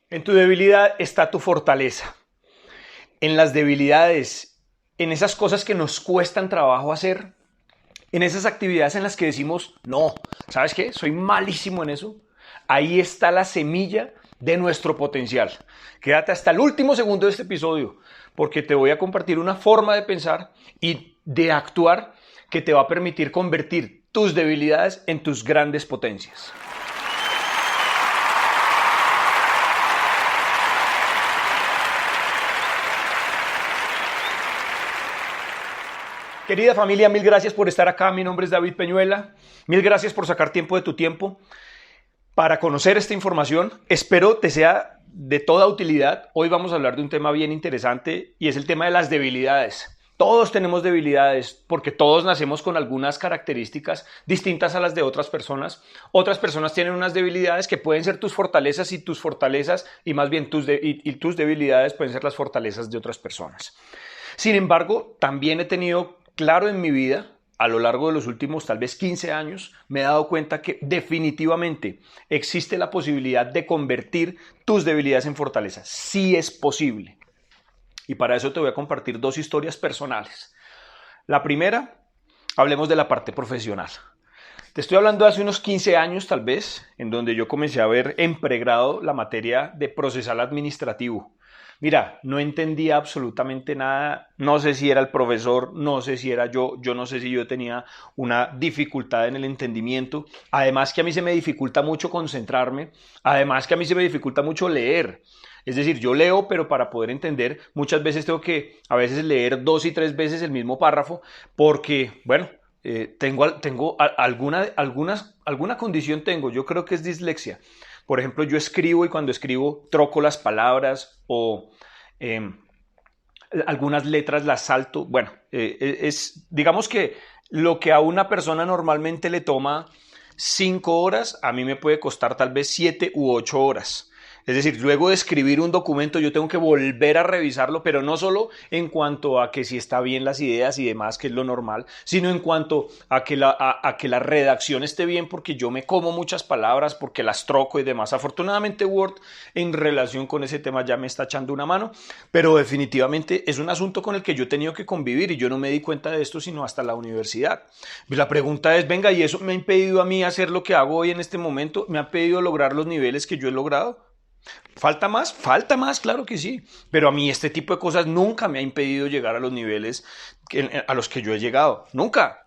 En tu debilidad está tu fortaleza. En las debilidades, en esas cosas que nos cuestan trabajo hacer, en esas actividades en las que decimos, no, ¿sabes qué? Soy malísimo en eso. Ahí está la semilla de nuestro potencial. Quédate hasta el último segundo de este episodio, porque te voy a compartir una forma de pensar y de actuar que te va a permitir convertir tus debilidades en tus grandes potencias. Querida familia, mil gracias por estar acá. Mi nombre es David Peñuela. Mil gracias por sacar tiempo de tu tiempo para conocer esta información. Espero te sea de toda utilidad. Hoy vamos a hablar de un tema bien interesante y es el tema de las debilidades. Todos tenemos debilidades porque todos nacemos con algunas características distintas a las de otras personas. Otras personas tienen unas debilidades que pueden ser tus fortalezas y tus fortalezas y más bien tus debilidades pueden ser las fortalezas de otras personas. Sin embargo, también he tenido claro en mi vida, a lo largo de los últimos tal vez 15 años, me he dado cuenta que definitivamente existe la posibilidad de convertir tus debilidades en fortalezas. Sí es posible. Y para eso te voy a compartir dos historias personales. La primera, hablemos de la parte profesional. Te estoy hablando de hace unos 15 años tal vez, en donde yo comencé a ver en pregrado la materia de procesal administrativo. Mira, no entendía absolutamente nada, no sé si era el profesor, no sé si era yo no sé si yo tenía una dificultad en el entendimiento, además que a mí se me dificulta mucho concentrarme, además que a mí se me dificulta mucho leer. Es decir, yo leo, pero para poder entender, muchas veces tengo que a veces leer 2 y 3 veces el mismo párrafo, porque, bueno, tengo alguna condición tengo, yo creo que es dislexia. Por ejemplo, yo escribo y cuando escribo troco las palabras o algunas letras las salto. Bueno, digamos que lo que a una persona normalmente le toma 5 horas, a mí me puede costar tal vez 7 u 8 horas. Es decir, luego de escribir un documento yo tengo que volver a revisarlo, pero no solo en cuanto a que si está bien las ideas y demás, que es lo normal, sino en cuanto a que la redacción esté bien, porque yo me como muchas palabras, porque las troco y demás. Afortunadamente Word en relación con ese tema ya me está echando una mano, pero definitivamente es un asunto con el que yo he tenido que convivir y yo no me di cuenta de esto sino hasta la universidad. La pregunta es, venga, ¿y eso me ha impedido a mí hacer lo que hago hoy en este momento? ¿Me ha impedido lograr los niveles que yo he logrado? ¿Falta más? Falta más, claro que sí. Pero a mí este tipo de cosas nunca me ha impedido llegar a los niveles a los que yo he llegado. Nunca.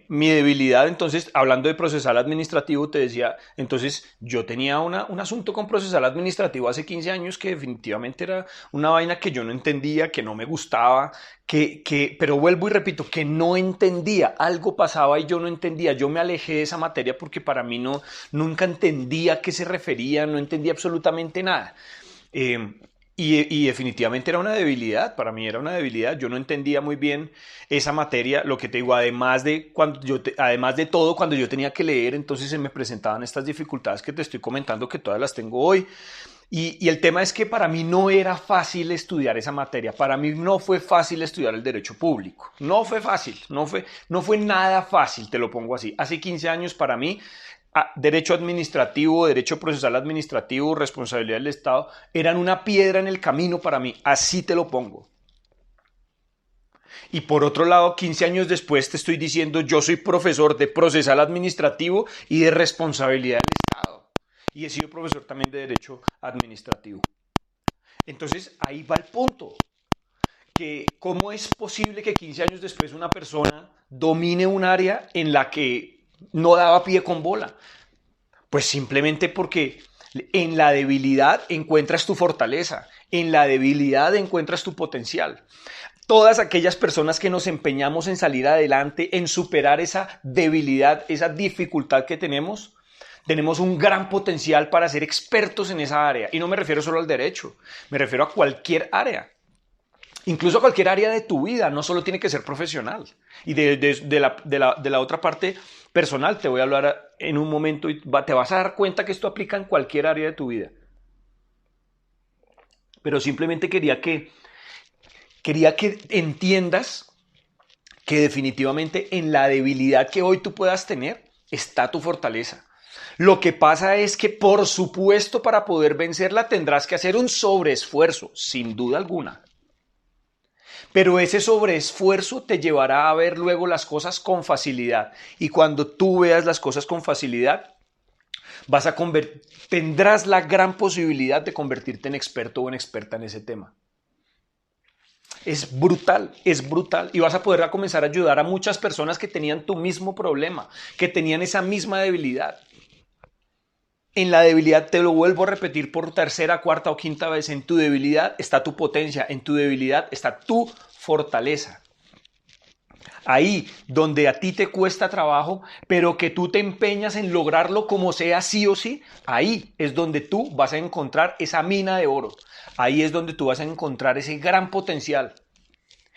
Mi debilidad, entonces, hablando de procesal administrativo, te decía, entonces yo tenía un asunto con procesal administrativo hace 15 años que definitivamente era una vaina que yo no entendía, que no me gustaba, pero vuelvo y repito, que no entendía, algo pasaba y yo no entendía, yo me alejé de esa materia porque para mí nunca entendía a qué se refería, no entendía absolutamente nada. Y definitivamente era una debilidad, para mí era una debilidad, yo no entendía muy bien esa materia, lo que te digo, además de todo, cuando yo tenía que leer, entonces se me presentaban estas dificultades que te estoy comentando, que todas las tengo hoy. Y el tema es que para mí no era fácil estudiar esa materia, para mí no fue fácil estudiar el derecho público, no fue fácil, no fue nada fácil, te lo pongo así. Hace 15 años para mí derecho administrativo, derecho procesal administrativo, responsabilidad del Estado, eran una piedra en el camino para mí, así te lo pongo. Y por otro lado, 15 años después te estoy diciendo, yo soy profesor de procesal administrativo y de responsabilidad del Estado. Y he sido profesor también de derecho administrativo. Entonces, ahí va el punto. Que ¿cómo es posible que 15 años después una persona domine un área en la que no daba pie con bola? Pues simplemente porque en la debilidad encuentras tu fortaleza, en la debilidad encuentras tu potencial. Todas aquellas personas que nos empeñamos en salir adelante, en superar esa debilidad, esa dificultad que tenemos un gran potencial para ser expertos en esa área. Y no me refiero solo al derecho, me refiero a cualquier área. Incluso cualquier área de tu vida, no solo tiene que ser profesional. Y de la otra parte personal, te voy a hablar en un momento y te vas a dar cuenta que esto aplica en cualquier área de tu vida. Pero simplemente quería que entiendas que definitivamente en la debilidad que hoy tú puedas tener está tu fortaleza. Lo que pasa es que, por supuesto, para poder vencerla tendrás que hacer un sobreesfuerzo, sin duda alguna. Pero ese sobreesfuerzo te llevará a ver luego las cosas con facilidad. Y cuando tú veas las cosas con facilidad, tendrás la gran posibilidad de convertirte en experto o en experta en ese tema. Es brutal, es brutal. Y vas a poder comenzar a ayudar a muchas personas que tenían tu mismo problema, que tenían esa misma debilidad. En la debilidad, te lo vuelvo a repetir por tercera, cuarta o quinta vez, en tu debilidad está tu potencia, en tu debilidad está tu fortaleza. Ahí donde a ti te cuesta trabajo, pero que tú te empeñas en lograrlo como sea sí o sí, ahí es donde tú vas a encontrar esa mina de oro. Ahí es donde tú vas a encontrar ese gran potencial.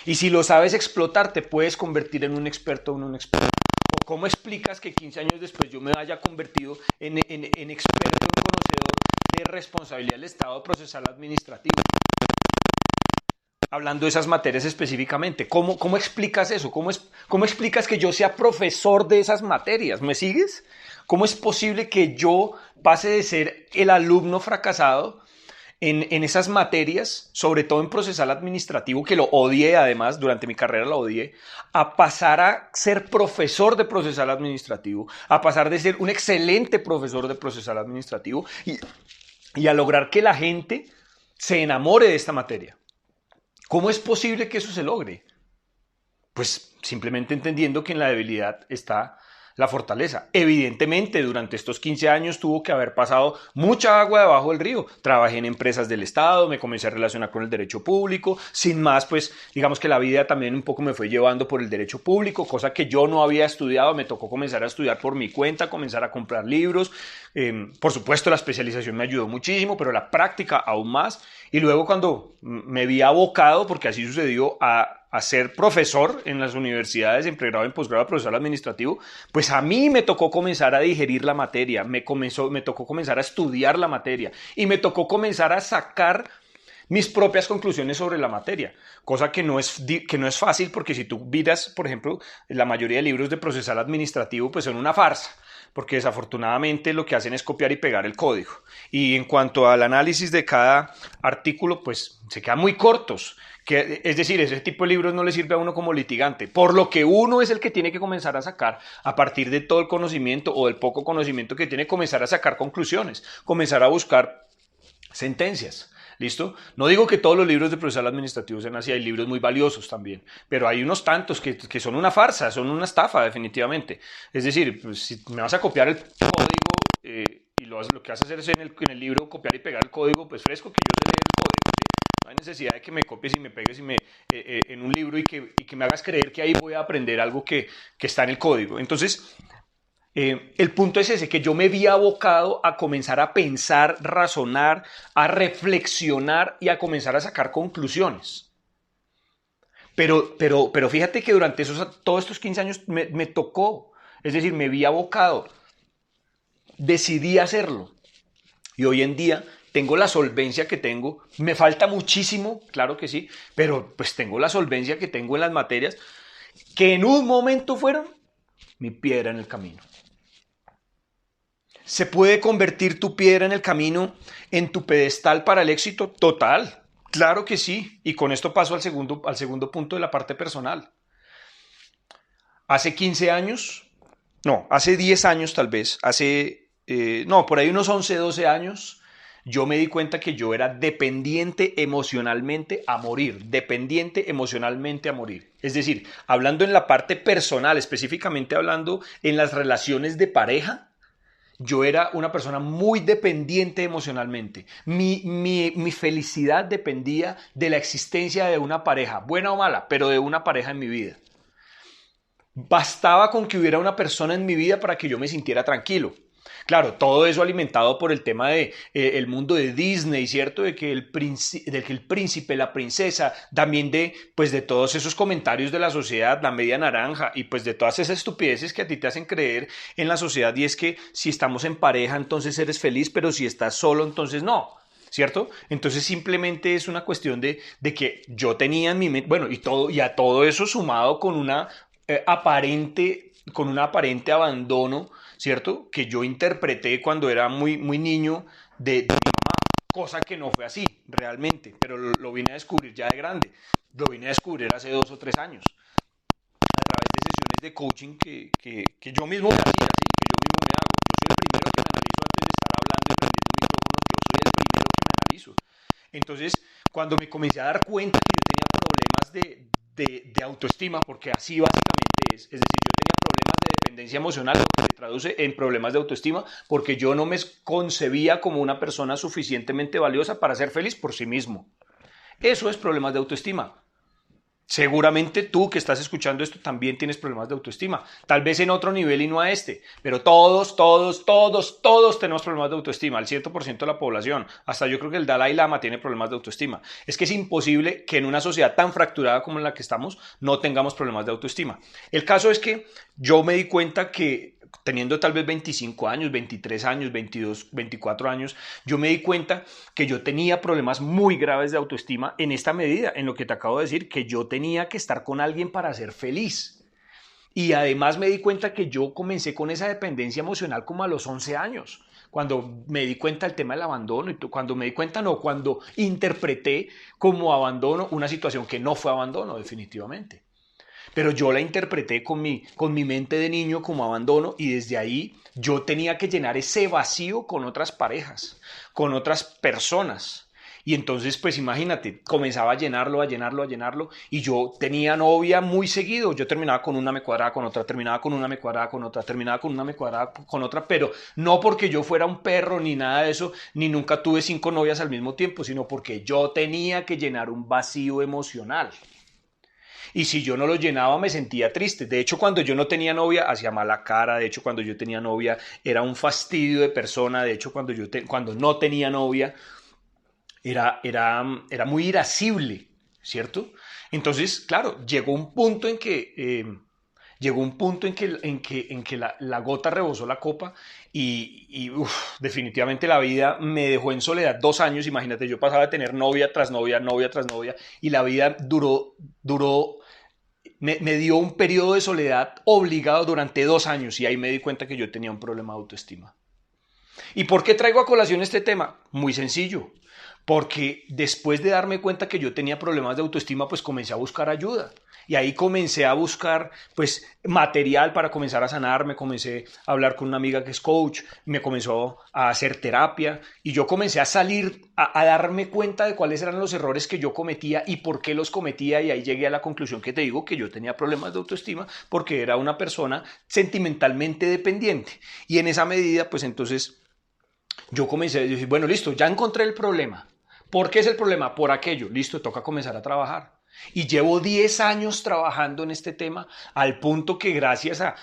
Y si lo sabes explotar, te puedes convertir en un experto o en un experto. ¿Cómo explicas que 15 años después yo me haya convertido en experto, en conocedor de responsabilidad del Estado procesal administrativo? Hablando de esas materias específicamente, ¿cómo explicas eso? ¿Cómo explicas que yo sea profesor de esas materias? ¿Me sigues? ¿Cómo es posible que yo pase de ser el alumno fracasado en esas materias, sobre todo en procesal administrativo, que lo odié además, durante mi carrera lo odié, a pasar a ser profesor de procesal administrativo, a pasar de ser un excelente profesor de procesal administrativo y a lograr que la gente se enamore de esta materia? ¿Cómo es posible que eso se logre? Pues simplemente entendiendo que en la debilidad está la fortaleza. Evidentemente, durante estos 15 años tuvo que haber pasado mucha agua debajo del río. Trabajé en empresas del Estado, me comencé a relacionar con el derecho público. Sin más, pues digamos que la vida también un poco me fue llevando por el derecho público, cosa que yo no había estudiado. Me tocó comenzar a estudiar por mi cuenta, comenzar a comprar libros. Por supuesto, la especialización me ayudó muchísimo, pero la práctica aún más. Y luego cuando me vi abocado, porque así sucedió, a ser profesor en las universidades, en pregrado y en posgrado de profesor administrativo, pues a mí me tocó comenzar a digerir la materia, me tocó comenzar a estudiar la materia y me tocó comenzar a sacar mis propias conclusiones sobre la materia, cosa que no es fácil, porque si tú miras, por ejemplo, la mayoría de libros de procesal administrativo pues son una farsa, porque desafortunadamente lo que hacen es copiar y pegar el código. Y en cuanto al análisis de cada artículo, pues se quedan muy cortos. Es decir, ese tipo de libros no le sirve a uno como litigante, por lo que uno es el que tiene que comenzar a sacar, a partir de todo el conocimiento o del poco conocimiento que tiene, comenzar a sacar conclusiones, comenzar a buscar sentencias. ¿Listo? No digo que todos los libros de procesal administrativo sean así, hay libros muy valiosos también, pero hay unos tantos que son una farsa, son una estafa definitivamente. Es decir, pues, si me vas a copiar el código y lo que vas a hacer es en el libro copiar y pegar el código, pues fresco que yo te lea el código. ¿Sí? No hay necesidad de que me copies y me pegues en un libro y que me hagas creer que ahí voy a aprender algo que está en el código. Entonces, el punto es ese, que yo me vi abocado a comenzar a pensar, razonar, a reflexionar y a comenzar a sacar conclusiones. Pero fíjate que durante todos estos 15 años me tocó, es decir, me vi abocado, decidí hacerlo y hoy en día tengo la solvencia que tengo, me falta muchísimo, claro que sí, pero pues tengo la solvencia que tengo en las materias que en un momento fueron mi piedra en el camino. ¿Se puede convertir tu piedra en el camino en tu pedestal para el éxito? Total, claro que sí. Y con esto paso al segundo punto de la parte personal. Hace 15 años, no, hace 10 años tal vez, por ahí unos 11, 12 años, yo me di cuenta que yo era dependiente emocionalmente a morir, Es decir, hablando en la parte personal, específicamente hablando en las relaciones de pareja, yo era una persona muy dependiente emocionalmente. Mi felicidad dependía de la existencia de una pareja, buena o mala, pero de una pareja en mi vida. Bastaba con que hubiera una persona en mi vida para que yo me sintiera tranquilo. Claro, todo eso alimentado por el tema de el mundo de Disney, ¿cierto? De que el príncipe, la princesa, también pues de todos esos comentarios de la sociedad, la media naranja, y pues de todas esas estupideces que a ti te hacen creer en la sociedad, y es que si estamos en pareja, entonces eres feliz, pero si estás solo, entonces no. ¿Cierto? Entonces simplemente es una cuestión de que yo tenía en mi mente, bueno, y a todo eso sumado con un aparente abandono, ¿cierto? Que yo interpreté cuando era muy, muy niño de mi mamá, cosa que no fue así realmente, pero lo vine a descubrir ya de grande, lo vine a descubrir hace 2 o 3 años, a través de sesiones de coaching que yo mismo me hacía, ¿sí? Que yo mismo me hago. Yo soy el primero que me analizo antes de estar hablando y prendiendo micrófonos, yo soy el primero que me analizo. Entonces, cuando me comencé a dar cuenta que yo tenía problemas de autoestima, porque así básicamente es decir, yo tenía problemas de dependencia emocional, lo que se traduce en problemas de autoestima, porque yo no me concebía como una persona suficientemente valiosa para ser feliz por sí mismo. Eso es problemas de autoestima. Seguramente tú que estás escuchando esto también tienes problemas de autoestima, tal vez en otro nivel y no a este, pero todos tenemos problemas de autoestima, el 100% de la población, hasta yo creo que el Dalai Lama tiene problemas de autoestima. Es que es imposible que en una sociedad tan fracturada como en la que estamos no tengamos problemas de autoestima. El caso es que yo me di cuenta que teniendo tal vez 25 años, 23 años, 22, 24 años, yo me di cuenta que yo tenía problemas muy graves de autoestima en esta medida, en lo que te acabo de decir, que yo tenía que estar con alguien para ser feliz. Y además me di cuenta que yo comencé con esa dependencia emocional como a los 11 años, cuando me di cuenta del tema del abandono, y cuando me di cuenta, no, cuando interpreté como abandono una situación que no fue abandono definitivamente. Pero yo la interpreté con mi mente de niño como abandono y desde ahí yo tenía que llenar ese vacío con otras parejas, con otras personas. Y entonces, pues imagínate, comenzaba a llenarlo y yo tenía novia muy seguido. Yo terminaba con una, me cuadraba con otra, terminaba con una, me cuadraba con otra, terminaba con una, me cuadraba con otra, pero no porque yo fuera un perro ni nada de eso, ni nunca tuve 5 novias al mismo tiempo, sino porque yo tenía que llenar un vacío emocional. Y si yo no lo llenaba me sentía triste. De hecho, cuando yo no tenía novia, hacía mala cara. De hecho, cuando yo tenía novia, era un fastidio de persona. De hecho, cuando no tenía novia, era muy irascible, ¿cierto? Entonces, claro, llegó un punto en que la gota rebosó la copa y definitivamente la vida me dejó en soledad 2 años. Imagínate, yo pasaba de tener novia tras novia, novia tras novia, y la vida me dio un periodo de soledad obligado durante 2 años y ahí me di cuenta que yo tenía un problema de autoestima. ¿Y por qué traigo a colación este tema? Muy sencillo, porque después de darme cuenta que yo tenía problemas de autoestima, pues comencé a buscar ayuda. Y ahí comencé a buscar pues material para comenzar a sanarme, comencé a hablar con una amiga que es coach, me comenzó a hacer terapia y yo comencé a salir, a darme cuenta de cuáles eran los errores que yo cometía y por qué los cometía, y ahí llegué a la conclusión que te digo, que yo tenía problemas de autoestima porque era una persona sentimentalmente dependiente. Y en esa medida pues entonces yo comencé a decir, bueno, listo, ya encontré el problema. ¿Por qué es el problema? Por aquello. Listo, toca comenzar a trabajar. Y llevo 10 años trabajando en este tema, al punto que gracias a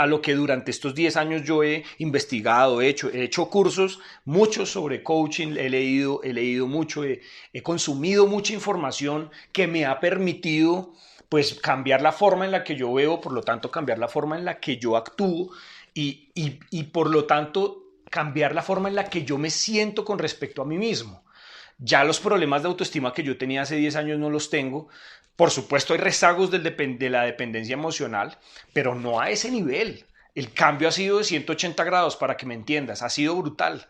lo que durante estos 10 años yo he investigado, he hecho cursos, muchos sobre coaching, he leído mucho, he consumido mucha información que me ha permitido pues cambiar la forma en la que yo veo, por lo tanto cambiar la forma en la que yo actúo y por lo tanto cambiar la forma en la que yo me siento con respecto a mí mismo. Ya los problemas de autoestima que yo tenía hace 10 años no los tengo. Por supuesto hay rezagos de la dependencia emocional, pero no a ese nivel. El cambio ha sido de 180 grados, para que me entiendas, ha sido brutal.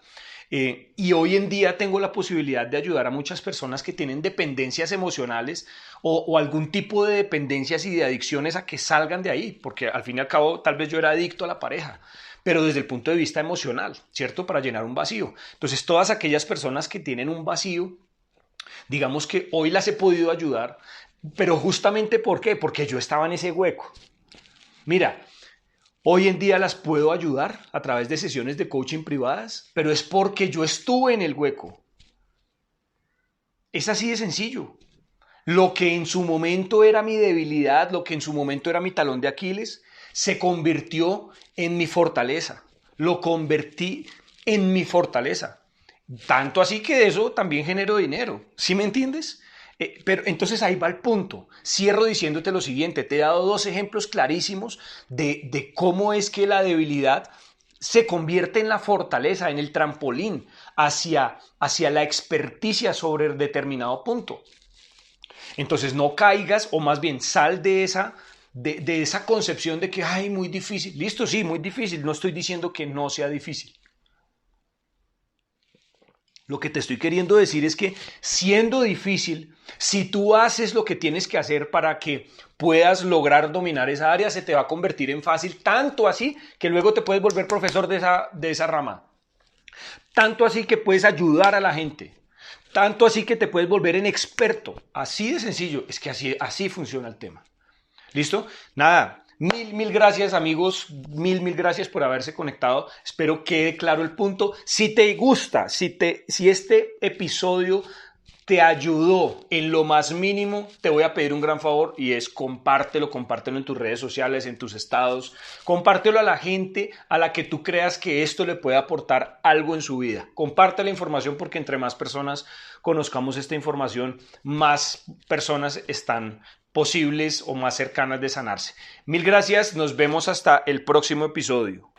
Y hoy en día tengo la posibilidad de ayudar a muchas personas que tienen dependencias emocionales o algún tipo de dependencias y de adicciones a que salgan de ahí, porque al fin y al cabo tal vez yo era adicto a la pareja, pero desde el punto de vista emocional, ¿cierto? Para llenar un vacío. Entonces, todas aquellas personas que tienen un vacío, digamos que hoy las he podido ayudar, pero justamente ¿por qué? Porque yo estaba en ese hueco. Mira, hoy en día las puedo ayudar a través de sesiones de coaching privadas, pero es porque yo estuve en el hueco. Es así de sencillo. Lo que en su momento era mi debilidad, lo que en su momento era mi talón de Aquiles, se convirtió en mi fortaleza. Lo convertí en mi fortaleza. Tanto así que de eso también genero dinero. ¿Sí me entiendes? Pero entonces ahí va el punto. Cierro diciéndote lo siguiente. Te he dado 2 ejemplos clarísimos de cómo es que la debilidad se convierte en la fortaleza, en el trampolín hacia la experticia sobre determinado punto. Entonces no caigas, o más bien sal de de esa concepción de que, ay, muy difícil. Listo, sí, muy difícil. No estoy diciendo que no sea difícil. Lo que te estoy queriendo decir es que siendo difícil, si tú haces lo que tienes que hacer para que puedas lograr dominar esa área, se te va a convertir en fácil, tanto así que luego te puedes volver profesor de esa rama, tanto así que puedes ayudar a la gente, tanto así que te puedes volver en experto. Así de sencillo, es que así funciona el tema. ¿Listo? Nada, mil gracias amigos, mil gracias por haberse conectado. Espero quede claro el punto. Si te gusta, si este episodio te ayudó en lo más mínimo, te voy a pedir un gran favor y es compártelo en tus redes sociales, en tus estados, compártelo a la gente a la que tú creas que esto le puede aportar algo en su vida. Comparte la información porque entre más personas conozcamos esta información, más personas están posibles o más cercanas de sanarse. Mil gracias, nos vemos hasta el próximo episodio.